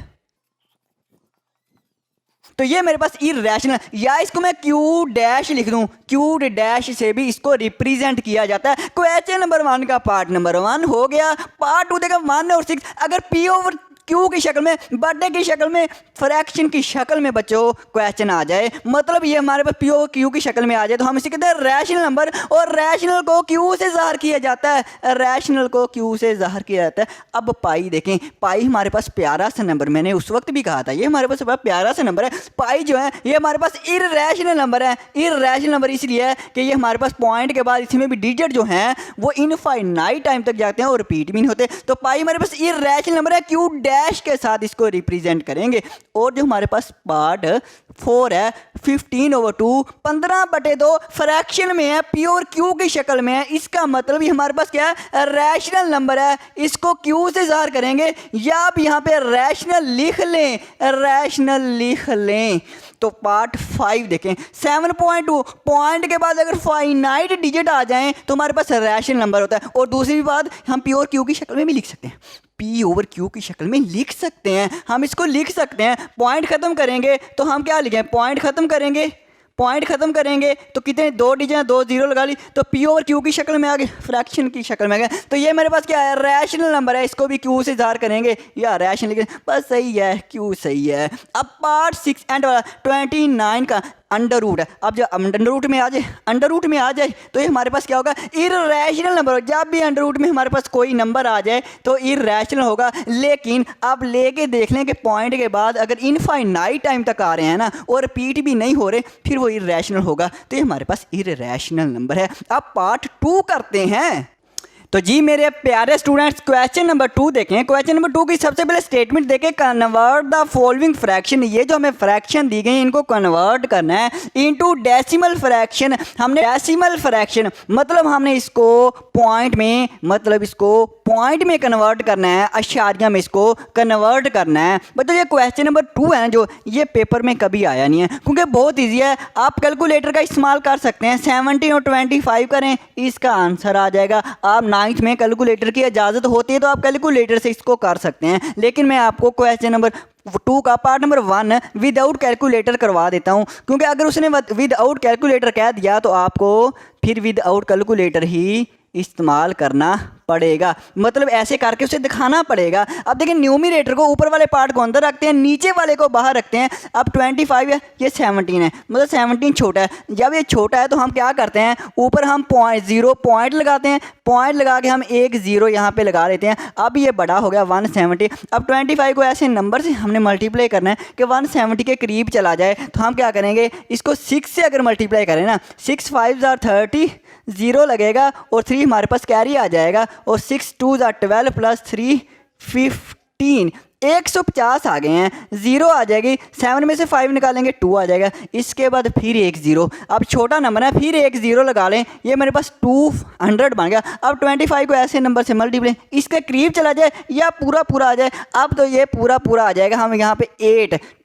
तो ये मेरे पास इरैशनल, या इसको मैं क्यू डैश लिख दूं, क्यू डैश से भी इसको रिप्रेजेंट किया जाता है। क्वेश्चन नंबर 1 का पार्ट नंबर 1 हो गया। पार्ट 2 देखा 1 और 6, अगर पी ओवर क्यू की शक्ल में, बर्थडे की शक्ल में, फ्रैक्शन की शक्ल में बच्चों क्वेश्चन आ जाए, मतलब ये हमारे पास पी ओवर क्यू की शक्ल में आ जाए, तो हम इसे कहते हैं रैशनल नंबर, और रैशनल को क्यू से ज़ाहिर किया जाता है, रैशनल को क्यू से ज़ाहिर किया जाता है। अब पाई देखें, पाई हमारे पास प्यारा सा नंबर, मैंने उस वक्त भी कहा था ये हमारे पास प्यारा सा नंबर है। पाई जो है ये हमारे पास इरैशनल नंबर है। इरैशनल नंबर इसलिए है कि ये हमारे पास पॉइंट के बाद इसमें भी डिजिट जो हैं वो इनफाइनाइट टाइम तक जाते हैं और रिपीट भी नहीं होते। तो पाई हमारे पास इरैशनल नंबर है, क्यू डैश के साथ इसको रिप्रेजेंट करेंगे। और जो हमारे पास पार्ट 4 है, 15/2, 15/2 फ्रैक्शन में है, प्योर क्यू की शक्ल में है, इसका मतलब ये हमारे पास क्या है, रैशनल नंबर है, इसको क्यू से ज़ाहिर करेंगे, या आप यहाँ पे रैशनल लिख लें, रैशनल लिख लें। तो पार्ट 5 देखें, 7.2, पॉइंट के बाद अगर फाइनाइट डिजिट आ जाएं तो हमारे पास रैशनल नंबर होता है। और दूसरी बात, हम प्योर क्यू की शक्ल में भी लिख सकते हैं, पी ओवर क्यू की शक्ल में लिख सकते हैं, हम इसको लिख सकते हैं। पॉइंट ख़त्म करेंगे तो हम क्या लिखें, पॉइंट ख़त्म करेंगे, पॉइंट ख़त्म करेंगे तो कितने 2 डिजिट हैं, 2 जीरो लगा ली, तो पी ओवर क्यू की शक्ल में आ गए, फ्रैक्शन की शक्ल में आ गए। तो ये मेरे पास क्या है, रैशनल नंबर है, इसको भी क्यू से ज़ाहिर करेंगे या रैशनल लिखें, बस सही है, क्यू सही है। अब पार्ट 6 एंड वाला 29 का अंडर रूट है। अब जब अंडर रूट में आ जाए, अंडर रूट में आ जाए तो ये हमारे पास क्या होगा, इरैशनल नंबर। जब भी अंडर रूट में हमारे पास कोई नंबर आ जाए तो इरैशनल होगा। लेकिन आप लेके देख लें कि पॉइंट के बाद अगर इनफाइनाइट टाइम तक आ रहे हैं ना और रिपीट भी नहीं हो रहे, फिर वो इरैशनल होगा। तो ये हमारे पास इरैशनल नंबर है। अब पार्ट 2 करते हैं। तो जी मेरे प्यारे स्टूडेंट्स, क्वेश्चन नंबर 2 देखें। क्वेश्चन नंबर 2 की सबसे पहले स्टेटमेंट देखें, कन्वर्ट द फॉलोइंग फ्रैक्शन। ये जो हमें फ्रैक्शन दी गई इनको कन्वर्ट करना है इनटू डेसिमल फ्रैक्शन। हमने डेसिमल फ्रैक्शन मतलब हमने इसको पॉइंट में, मतलब इसको पॉइंट में कन्वर्ट करना है, अशारिया में इसको कन्वर्ट करना है। बच्चों ये क्वेश्चन नंबर 2 है जो ये पेपर में कभी आया नहीं है, क्योंकि बहुत ईजी है। आप कैलकुलेटर का इस्तेमाल कर सकते हैं, 17 और 25 करें, इसका आंसर आ जाएगा। आप 9th में कैलकुलेटर की इजाज़त होती है तो आप कैलकुलेटर से इसको कर सकते हैं। लेकिन मैं आपको क्वेश्चन नंबर 2 का पार्ट नंबर 1 विदाउट कैलकुलेटर करवा देता हूं, क्योंकि अगर उसने विदाउट कैलकुलेटर कह दिया तो आपको फिर विदाउट कैलकुलेटर ही इस्तेमाल करना पड़ेगा, मतलब ऐसे करके उसे दिखाना पड़ेगा। अब देखिए, न्यूमरेटर को ऊपर वाले पार्ट को अंदर रखते हैं, नीचे वाले को बाहर रखते हैं। अब 25 है, ये 17 है, मतलब 17 छोटा है। जब ये छोटा है तो हम क्या करते हैं, ऊपर हम .0 पॉइंट लगाते हैं, पॉइंट लगा के हम 1 0 यहाँ पे लगा लेते हैं। अब ये बड़ा हो गया 170। अब 25 को ऐसे नंबर से हमने मल्टीप्लाई करना है कि 170 के करीब चला जाए। तो हम क्या करेंगे, इसको 6 से अगर मल्टीप्लाई करें ना, 6 5 are 30, 0 लगेगा और 3 हमारे पास कैरी आ जाएगा, और 6 2 are 12 प्लस 3 15, 150 आ गए हैं। 0 आ जाएगी, 7 में से 5 निकालेंगे 2 आ जाएगा। इसके बाद फिर 1 0, अब छोटा नंबर है, फिर 1 0 लगा लें, ये मेरे पास 200 बन गया। अब 25 को ऐसे नंबर से मल्टीप्लाई, इसके करीब चला जाए या पूरा पूरा आ जाए। अब तो ये पूरा पूरा आ जाएगा। हम यहाँ पे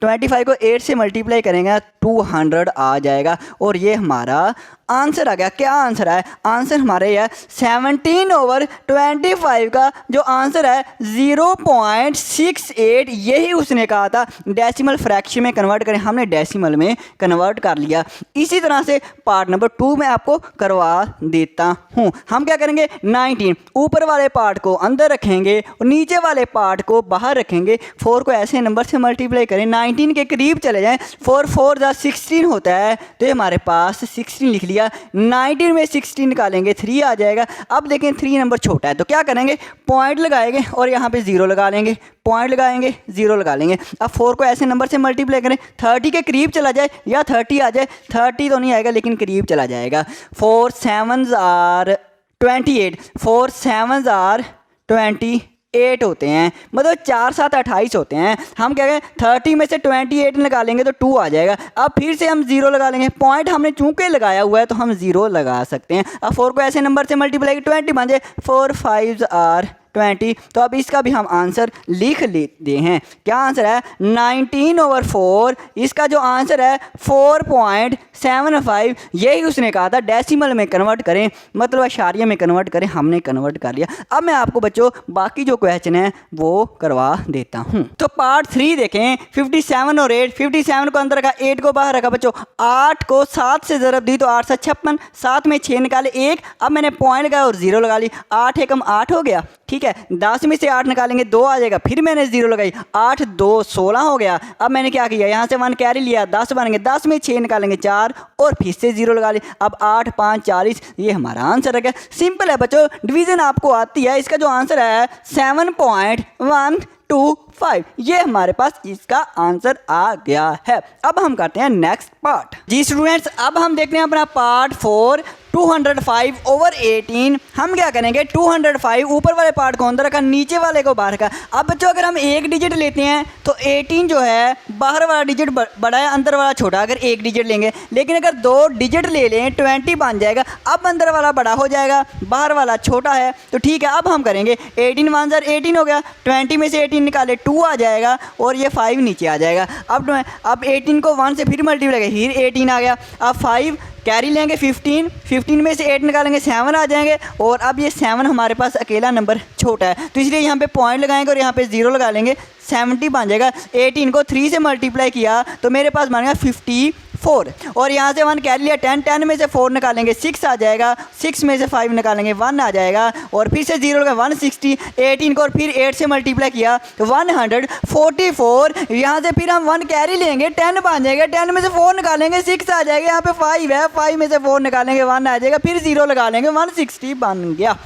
25 को 8 से मल्टीप्लाई करेंगे, 200 आ जाएगा, और ये हमारा आंसर आ गया। क्या आंसर है? आंसर हमारे है 17/25 का जो आंसर है 0.68, यही उसने कहा था डेसिमल फ्रैक्शन में कन्वर्ट करें, हमने डेसिमल में कन्वर्ट कर लिया। इसी तरह से पार्ट नंबर 2 में आपको करवा देता हूँ। हम क्या करेंगे, 19 ऊपर वाले पार्ट को अंदर रखेंगे और नीचे वाले पार्ट को बाहर रखेंगे। 4 को ऐसे नंबर से मल्टीप्लाई करें, 19 के करीब चले जाएं, 4 4 16 होता है, तो ये हमारे पास 16 लिख लिया। 19 में 16 निकालेंगे 3 आ जाएगा। अब देखें 3 नंबर छोटा है तो क्या करेंगे, पॉइंट लगाएंगे और यहाँ पे 0 लगा लेंगे, पॉइंट लगाएंगे 0 लगा लेंगे। अब 4 को ऐसे नंबर से मल्टीप्लाई करें, 30 के करीब चला जाए या 30 आ जाए, 30 तो नहीं आएगा लेकिन करीब चला जाएगा। 4 7s are 28, 4 7s are 28 होते हैं, मतलब 4 7 28 होते हैं। हम क्या कहें 30 में से 28 निकालेंगे तो 2 आ जाएगा। अब फिर से हम 0 लगा लेंगे, पॉइंट हमने चूंकि लगाया हुआ है तो हम 0 लगा सकते हैं। अब 4 को ऐसे नंबर से मल्टीप्लाई 20 बन जाए, 4 5s are 20। तो अब इसका भी हम आंसर लिख लेते हैं। क्या आंसर है, 19/4। इसका जो आंसर है 4.75, यही उसने कहा था डेसिमल में कन्वर्ट करें, मतलब अशारिया में कन्वर्ट करें, हमने कन्वर्ट कर लिया। अब मैं आपको बच्चों बाकी जो क्वेश्चन है वो करवा देता हूँ। तो पार्ट 3 देखें, 57 और 8, 57 को अंदर रखा, 8 को बाहर रखा बच्चों, 8 को 7 से ज़रब दी तो 8 से 56, 7 में 6 निकाले 1, अब मैंने पॉइंट लगाया और 0 लगा ली, 8 एकम 8 हो गया, ठीक है। 10 में से 8 निकालेंगे 2 आ जाएगा, फिर मैंने 0 लगाई, 8 2 16 हो गया। अब मैंने क्या किया, यहाँ से 1 कैरी लिया, 10 बनेंगे, 10 में 6 निकालेंगे 4 और फिर से 0 लगा ली। अब 8 5 40, ये हमारा आंसर है। क्या सिंपल है बच्चों, डिवीजन आपको आती है। इसका जो आंसर है 7.125, ये हमारे पास इसका आंसर आ गया है। अब हम करते हैं नेक्स्ट पार्ट। जी स्टूडेंट्स, अब हम देखते हैं अपना पार्ट 4, 205/18। हम क्या करेंगे, 205 ऊपर वाले पार्ट को अंदर रखा, नीचे वाले को बाहर रखा। अब बच्चों अगर हम एक डिजिट लेते हैं तो 18 जो है बाहर वाला डिजिट बड़ा है, अंदर वाला छोटा, अगर एक डिजिट लेंगे। लेकिन अगर 2 डिजिट ले लें 20 बन जाएगा। अब अंदर वाला बड़ा हो जाएगा, बाहर वाला छोटा है, तो ठीक है। अब हम करेंगे 18 1 18 हो गया, 20 में से 18 निकाले 2 आ जाएगा और ये 5 नीचे आ जाएगा। अब 18 को 1 से फिर मल्टीप्लाई, फिर 18 आ गया। अब 5 कैरी लेंगे, 15 में से 8 निकालेंगे 7 आ जाएंगे। और अब ये 7 हमारे पास अकेला नंबर छोटा है, तो इसलिए यहाँ पे पॉइंट लगाएंगे और यहाँ पे 0 लगा लेंगे, 70 बन जाएगा। 18 को 3 से मल्टीप्लाई किया तो मेरे पास बन गया 54, और यहाँ से 1 कैरी लिया, 10 में से 4 निकालेंगे 6 आ जाएगा, 6 में से 5 निकालेंगे 1 आ जाएगा, और फिर से 0 लगा 160। 18 को और फिर 8 से मल्टीप्लाई किया तो 144, यहाँ से फिर हम 1 कैरी लेंगे, 10 बन जाएगा, 10 में से 4 निकालेंगे 6 आ जाएगा, यहाँ पे 5 है, 5 में से 4 निकालेंगे 1 आ जाएगा, फिर 0 लगा लेंगे, 160 बन गया।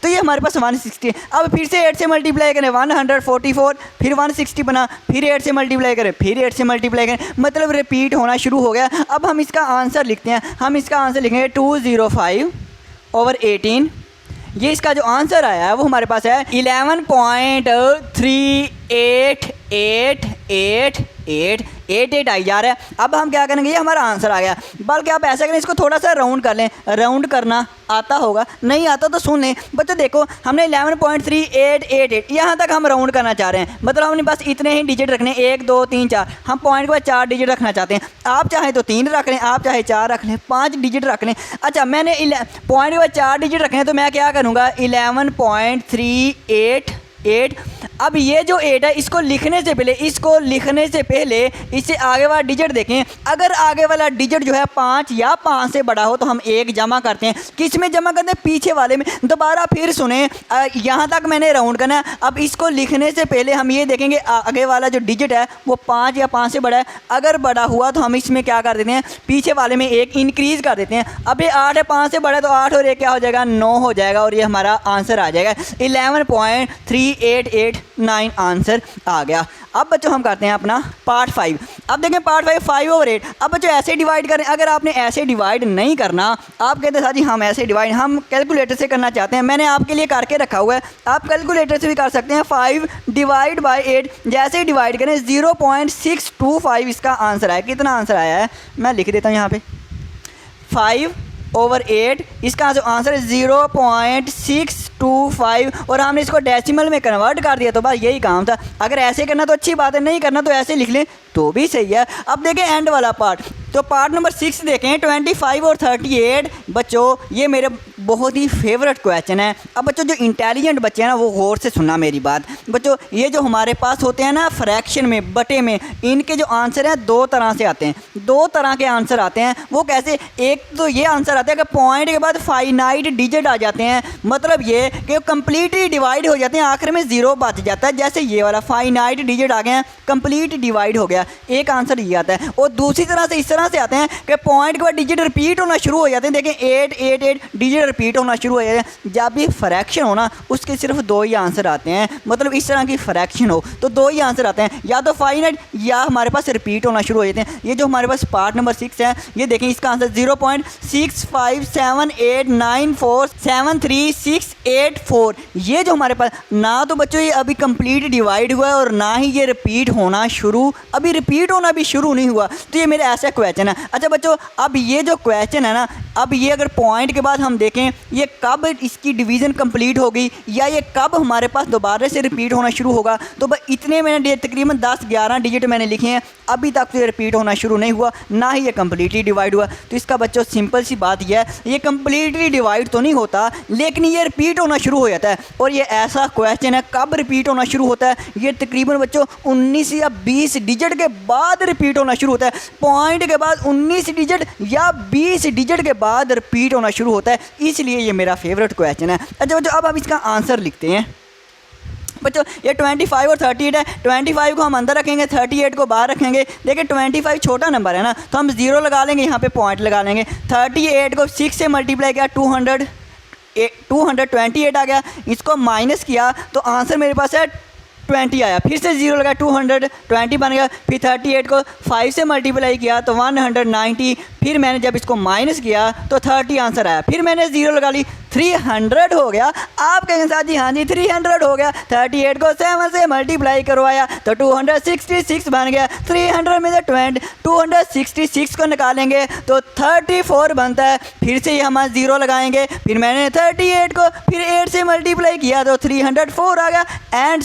तो ये हमारे पास 160। अब फिर से 8 से मल्टीप्लाई करें 144, फिर 160 बना, फिर 8 से मल्टीप्लाई करें, फिर 8 से मल्टीप्लाई करें, मतलब रिपीट होना शुरू हो गया। अब हम इसका आंसर लिखते हैं। हम इसका आंसर लिखेंगे 205/18। ये इसका जो आंसर आया है वो हमारे पास है 11.388888 आई जा रहा है। अब हम क्या करेंगे, ये हमारा आंसर आ गया। बल्कि आप ऐसा करें, इसको थोड़ा सा राउंड कर लें, राउंड करना आता होगा, नहीं आता तो सुन लें बच्चों। देखो हमने 11.3888 यहाँ तक हम राउंड करना चाह रहे हैं, मतलब हमने बस इतने ही डिजिट रखने, 1 2 3 4। हम पॉइंट के बाद 4 डिजिट रखना चाहते हैं। आप चाहें तो 3 रख लें, आप चाहे 4 रख लें, 5 डिजिट रख लें। अच्छा, मैंने पॉइंट के बाद 4 डिजिट रखने, तो मैं क्या करूँगा 11.388। अब ये जो 8 है, इसको लिखने से पहले इससे आगे वाला डिजिट देखें। अगर आगे वाला डिजिट जो है 5 या 5 से बड़ा हो तो हम 1 जमा करते हैं। किस में जमा करते हैं, पीछे वाले में। दोबारा फिर सुने, यहाँ तक मैंने राउंड करना है। अब इसको लिखने से पहले हम ये देखेंगे आगे वाला जो डिजिट है वो 5 या 5 से बड़ा है। अगर बड़ा हुआ तो हम इसमें क्या कर देते हैं, पीछे वाले में 1 इंक्रीज़ कर देते हैं। अब ये 8 है, 5 से बड़ा है, तो 8 और 1 क्या हो जाएगा, 9 हो जाएगा, और ये हमारा आंसर आ जाएगा 11.3889 आंसर आ गया। अब बच्चों हम करते हैं अपना पार्ट 5। अब देखें पार्ट 5/8। अब बच्चों ऐसे डिवाइड करें। अगर आपने ऐसे डिवाइड नहीं करना, आप कहते हैं सर जी हम ऐसे डिवाइड हम कैलकुलेटर से करना चाहते हैं, मैंने आपके लिए करके रखा हुआ है, आप कैलकुलेटर से भी कर सकते हैं। 5/8 जैसे डिवाइड करें 0.625 इसका आंसर आया। कितना आंसर आया है मैं लिख देता हूँ यहाँ पे, 5/8 इसका जो आंसर है 0.625, और हमने इसको डेसिमल में कन्वर्ट कर दिया। तो बस यही काम था। अगर ऐसे करना तो अच्छी बात है, नहीं करना तो ऐसे लिख लें तो भी सही है। अब देखें एंड वाला पार्ट। तो तो पार्ट नंबर 6 देखें 25 और 38। बच्चों ये मेरे बहुत ही फेवरेट क्वेश्चन है। अब बच्चों जो इंटेलिजेंट बच्चे हैं ना वो गौर से सुनना मेरी बात। बच्चों ये जो हमारे पास होते हैं ना फ्रैक्शन में, बटे में, इनके जो आंसर हैं दो तरह से आते हैं। दो तरह के आंसर आते हैं। वो कैसे? एक तो ये आंसर आता है कि पॉइंट के बाद फाइनाइट डिजिट आ जाते हैं, मतलब ये कि कंप्लीटली डिवाइड हो जाते हैं, आखिर में जीरो बच जाता है। जैसे ये वाला फाइनाइट डिजिट आ गए हैं, कंप्लीट डिवाइड हो गया, एक आंसर ये आता है। और दूसरी तरह से इस तरह से आते हैं कि पॉइंट के बाद डिजिट रिपीट होना शुरू हो जाते हैं। देखें 8 8 8 डिजिट रिपीट होना शुरू हो जाते हैं। जब भी फ्रैक्शन हो ना उसके सिर्फ दो ही आंसर आते हैं, मतलब इस तरह की फ्रैक्शन हो तो दो ही आंसर आते हैं, या तो फाइनाइट या हमारे पास रिपीट होना शुरू हो जाते हैं। ये जो हमारे पास पार्ट नंबर 6 है, ये देखें इसका आंसर 0.65789473684। ये जो हमारे पास ना तो बच्चों ये अभी कंप्लीट डिवाइड हुआ है और ना ही ये रिपीट होना शुरू, अभी रिपीट होना भी शुरू नहीं हुआ। तो ये मेरे ऐसा क्वेश्चन है। अच्छा बच्चों अब ये जो क्वेश्चन है ना, अब ये अगर पॉइंट के बाद हम देखें ये कब इसकी डिवीज़न कंप्लीट होगी या ये कब हमारे पास दोबारा से रिपीट होना शुरू होगा, तो बस इतने मैंने तकरीबन 10-11 डिजिट मैंने लिखे हैं, अभी तक तो ये रिपीट होना शुरू नहीं हुआ, ना ही ये कम्प्लीटली डिवाइड हुआ। तो इसका बच्चों सिंपल सी बात यह है, ये कम्प्लीटली डिवाइड तो नहीं होता लेकिन ये रिपीट होना शुरू हो जाता है। और ये ऐसा क्वेश्चन है कब रिपीट होना शुरू होता है, ये तकरीबन बच्चों 19 या 20 डिजिट के बाद रिपीट होना शुरू होता है। पॉइंट के बाद 19 डिजिट या 20 डिजिट के बाद रिपीट होना शुरू होता है, इसलिए ये मेरा फेवरेट क्वेश्चन है। अच्छा बच्चों अब हम इसका आंसर लिखते हैं। बच्चों ये 25 और 38 है, 25 को हम अंदर रखेंगे, 38 को बाहर रखेंगे। देखिए 25 छोटा नंबर है ना, तो हम 0 लगा लेंगे, यहाँ पे पॉइंट लगा लेंगे। 38 को 6 से मल्टीप्लाई किया 228 आ गया, इसको माइनस किया तो आंसर मेरे पास है 20 आया। फिर से 0 लगा 220 बन गया। फिर 38 को 5 से मल्टीप्लाई किया तो 190। फिर मैंने जब इसको माइनस किया तो 30 आंसर आया। फिर मैंने 0 लगा ली, 300 हो गया। आप कहेंगे साथ जी हाँ जी 300 हो गया। 38 को 7 से मल्टीप्लाई करवाया तो 266 बन गया। 300 में से 266 को निकालेंगे तो 34 बनता है। फिर से ये हम 0 लगाएंगे, फिर मैंने 38 को फिर 8 से मल्टीप्लाई किया तो 304 आ गया। एंड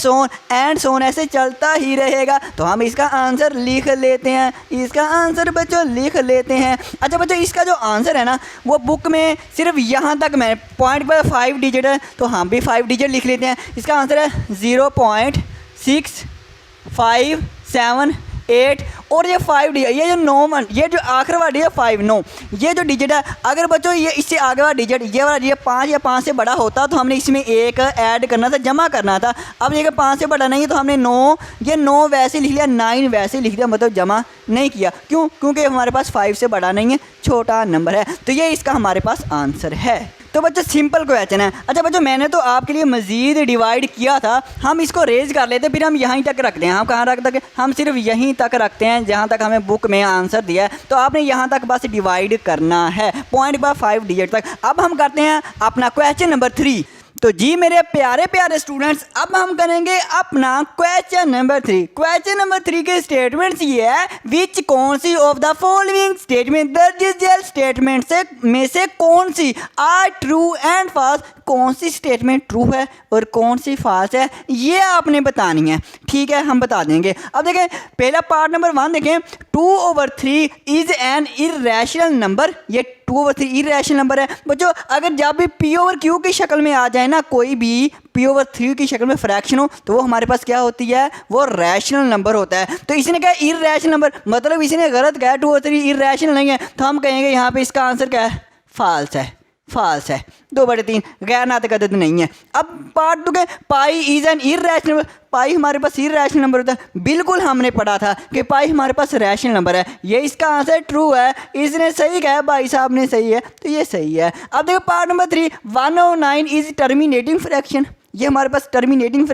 सोन ऐसे चलता ही रहेगा। तो हम इसका आंसर लिख लेते हैं, इसका आंसर बच्चों लिख लेते हैं। अच्छा बच्चों इसका जो आंसर है ना वो बुक में सिर्फ यहाँ तक मैं पॉइंट पर 5 डिजिट है तो हम भी 5 डिजिट लिख लेते हैं। इसका आंसर है 0.6578 और ये 5 डिजिट, ये जो 9 ये जो आखिर वाला डिजिट 5 9 ये जो डिजिट है, अगर बच्चों ये इससे आगे वाला डिजिट ये वाला डिजिट 5 या 5 से बड़ा होता तो हमने इसमें एक ऐड करना था, जमा करना था। अब ये 5 से बड़ा नहीं है तो हमने 9 ये 9 वैसे लिख लिया, 9 वैसे लिख दिया, मतलब जमा नहीं किया। क्यों? क्योंकि हमारे पास 5 से बड़ा नहीं है, छोटा नंबर है। तो ये इसका हमारे पास आंसर है। तो बच्चों सिंपल क्वेश्चन है। अच्छा बच्चों मैंने तो आपके लिए मज़ीद डिवाइड किया था, हम इसको रेज कर लेते, फिर हम यहीं तक रखते हैं। हम कहाँ रख तक? हम सिर्फ यहीं तक रखते हैं जहाँ तक हमें बुक में आंसर दिया है। तो आपने यहाँ तक बस डिवाइड करना है पॉइंट बाय 5 डिजिट तक। अब हम करते हैं अपना क्वेश्चन नंबर 3। तो जी मेरे प्यारे प्यारे स्टूडेंट्स अब हम करेंगे अपना क्वेश्चन नंबर 3। क्वेश्चन नंबर 3 के स्टेटमेंट्स ये है, विच कौन सी ऑफ द फॉलोइंग स्टेटमेंट दर्ज स्टेटमेंट से में से कौन सी आर ट्रू एंड फॉल्स, कौन सी स्टेटमेंट ट्रू है और कौन सी फॉल्स है ये आपने बतानी है। ठीक है हम बता देंगे। अब देखें पहला पार्ट नंबर 1 देखें, 2/3 इज एन इर्रेशनल नंबर। ये 2/3 इर्रेशनल नंबर है। बच्चों अगर जब भी P/Q की शक्ल में आ जाए ना, कोई भी P/3 की शक्ल में फ्रैक्शन हो तो वो हमारे पास क्या होती है, वो रैशनल नंबर होता है। तो इसने कहा इर्रेशनल नंबर, मतलब इसने गलत कहा 2/3 इर्रेशनल नहीं है, तो हम कहेंगे यहाँ पे इसका आंसर क्या है, फॉल्स है। फॉल्स है, 2/3 गैर नातकदद नहीं है। अब पार्ट 2 के पाई इज एन इर्रेशनल, पाई हमारे पास इर्रेशनल नंबर होता है। बिल्कुल हमने पढ़ा था कि पाई हमारे पास रैशनल नंबर है, ये इसका आंसर ट्रू है। इसने सही कहा, भाई साहब ने सही है, तो ये सही है। अब देखो part number 3, 109 is terminating fraction. ये हमारे पास टर्मिनेटिंग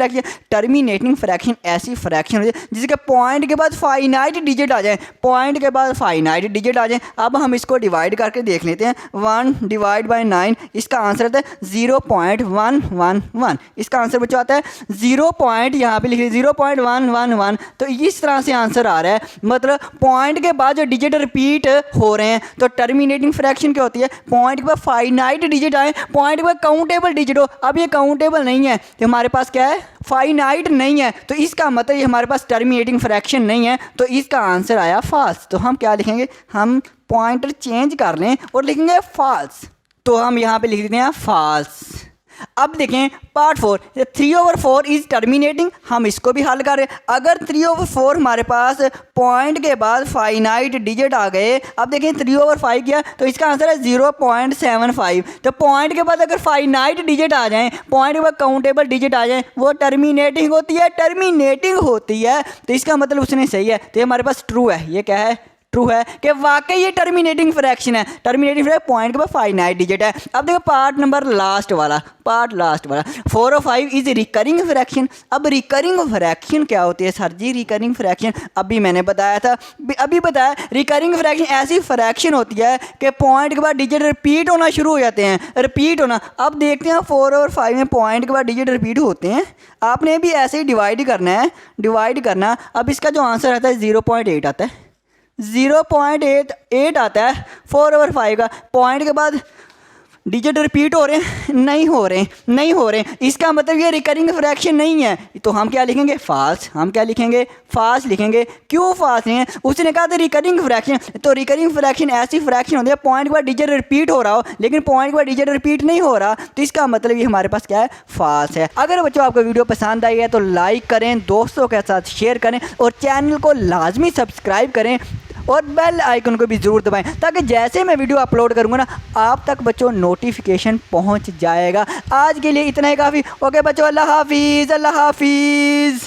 फ्रैक्शन ऐसी फ्रैक्शन होती है जिसके पॉइंट के बाद फाइनाइट डिजिट आ जाए, पॉइंट के बाद फाइनाइट डिजिट आ जाए। अब हम इसको डिवाइड करके देख लेते हैं। 1 डिवाइड बाई 9 इसका आंसर आता है 0.111। इसका आंसर बच्चों आता है 0. यहाँ पे लिखिए 0.111। तो इस तरह से आंसर आ रहा है, मतलब पॉइंट के बाद जो डिजिट रिपीट हो रहे हैं। तो टर्मिनेटिंग फ्रैक्शन क्या होती है, पॉइंट के बाद फाइनाइट डिजिट आए, पॉइंट के बाद काउंटेबल डिजिट हो। अब ये काउंटेबल नहीं है, है तो हमारे पास क्या है, फाइनाइट नहीं है, तो इसका मतलब ये हमारे पास टर्मिनेटिंग फ्रैक्शन नहीं है, तो इसका आंसर आया फॉल्स। तो हम क्या लिखेंगे, हम पॉइंटर चेंज कर लें और लिखेंगे फॉल्स। तो हम यहाँ पे लिख देते हैं फॉल्स। अब देखें पार्ट 4, 3/4 इज टर्मिनेटिंग, हम इसको भी हल कर रहे हैं। अगर 3/4 हमारे पास पॉइंट के बाद फाइनाइट डिजिट आ गए, अब देखें 3/5 किया तो इसका आंसर है 0.75। तो पॉइंट के बाद अगर फाइनाइट डिजिट आ जाएं, पॉइंट के बाद काउंटेबल डिजिट आ जाएं, वो टर्मिनेटिंग होती है, तो इसका मतलब उसने सही है, तो ये हमारे पास ट्रू है। ये क्या है, ट्रू है कि वाकई ये टर्मिनेटिंग फ्रैक्शन है। टर्मिनेटिंग फ्रैक्शन पॉइंट के बाद फाइनाइट डिजिट है। अब देखो पार्ट लास्ट वाला 4 और 5 इज रिकरिंग फ्रैक्शन। अब रिकरिंग फ्रैक्शन क्या होती है सर जी? रिकरिंग फ्रैक्शन अभी मैंने बताया था, रिकरिंग फ्रैक्शन ऐसी फ्रैक्शन होती है कि पॉइंट के बाद डिजिट रिपीट होना शुरू हो जाते हैं, रिपीट होना। अब देखते हैं 4 और 5 में पॉइंट के बाद डिजिट रिपीट होते हैं, आपने भी ऐसे ही डिवाइड करना। अब इसका जो आंसर आता है 0.8 आता है, 0.8 आता है 4 और 5 का। पॉइंट के बाद डिजिट रिपीट हो रहे हैं, नहीं हो रहे, इसका मतलब ये रिकरिंग फ्रैक्शन नहीं है, तो हम क्या लिखेंगे, फॉल्स। फॉल्स लिखेंगे। क्यों फॉल्स नहीं है? उसने कहा था रिकरिंग फ्रैक्शन, तो रिकरिंग फ्रैक्शन ऐसी फ्रैक्शन होती है पॉइंट के बाद डिजिट रिपीट हो रहा हो, लेकिन पॉइंट के बाद डिजिट रिपीट नहीं हो रहा, तो इसका मतलब ये हमारे पास क्या है, फॉल्स है। अगर बच्चों आपको वीडियो पसंद आई है तो लाइक करें, दोस्तों के साथ शेयर करें और चैनल को लाजमी सब्सक्राइब करें और बेल आइकन को भी ज़रूर दबाएं, ताकि जैसे मैं वीडियो अपलोड करूँगा ना, आप तक बच्चों नोटिफिकेशन पहुँच जाएगा। आज के लिए इतना ही काफ़ी। ओके बच्चों, अल्लाह हाफिज़।